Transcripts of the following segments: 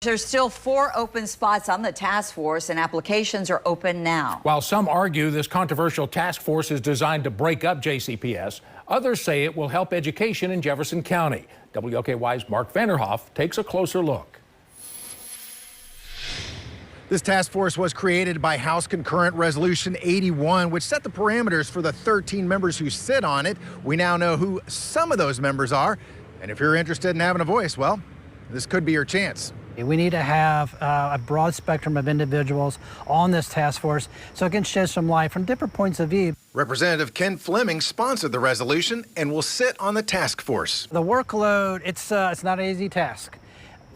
There's still 4 open spots on the task force, and applications are open now. While some argue this controversial task force is designed to break up JCPS, others say it will help education in Jefferson County. WLKY's Mark Vanderhoff takes a closer look. This task force was created by House Concurrent Resolution 81, which set the parameters for the 13 members who sit on it. We now know who some of those members are. And if you're interested in having a voice, well, this could be your chance. We need to have a broad spectrum of individuals on this task force so it can shed some light from different points of view. Representative Ken Fleming sponsored the resolution and will sit on the task force. The workload, it's not an easy task.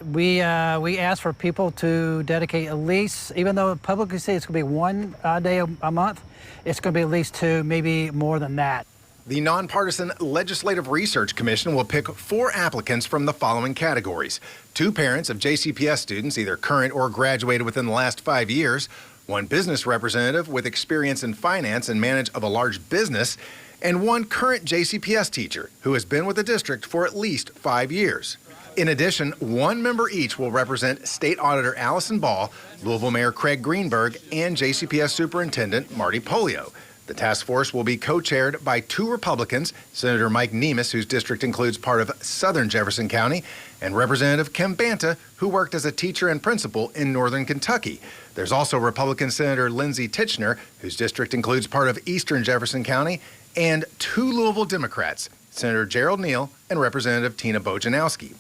We ask for people to dedicate at least, even though publicly say it's going to be one day a month, it's going to be at least 2, maybe more than that. The Nonpartisan Legislative Research Commission will pick 4 applicants from the following categories: 2 parents of JCPS students, either current or graduated within the last 5 years, 1 business representative with experience in finance and management of a large business, and 1 current JCPS teacher who has been with the district for at least 5 years. In addition, 1 member each will represent State Auditor Allison Ball, Louisville Mayor Craig Greenberg, and JCPS Superintendent Marty Pollio. The task force will be co-chaired by 2 Republicans, Senator Mike Nemes, whose district includes part of southern Jefferson County, and Representative Kim Banta, who worked as a teacher and principal in northern Kentucky. There's also Republican Senator Lindsey Titchener, whose district includes part of eastern Jefferson County, and 2 Louisville Democrats, Senator Gerald Neal and Representative Tina Bojanowski.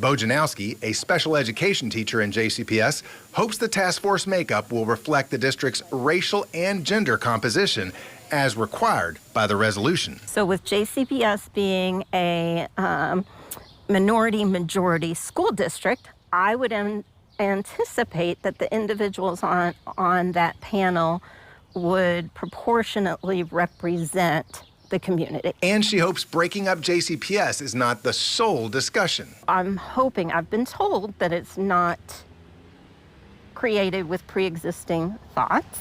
Bojanowski, a special education teacher in JCPS, hopes the task force makeup will reflect the district's racial and gender composition as required by the resolution. So with JCPS being a minority-majority school district, I would anticipate that the individuals on that panel would proportionately represent the community. And she hopes breaking up JCPS is not the sole discussion. I'm hoping, I've been told that it's not created with pre-existing thoughts.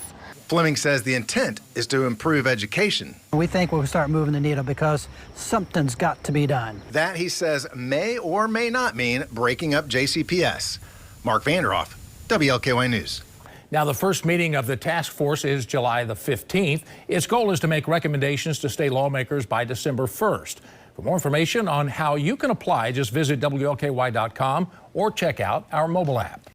Fleming says the intent is to improve education. We think we'll start moving the needle because something's got to be done. That, he says, may or may not mean breaking up JCPS. Mark Vanderhoff, WLKY News. Now, the first meeting of the task force is July the 15th. Its goal is to make recommendations to state lawmakers by December 1st. For more information on how you can apply, just visit WLKY.com or check out our mobile app.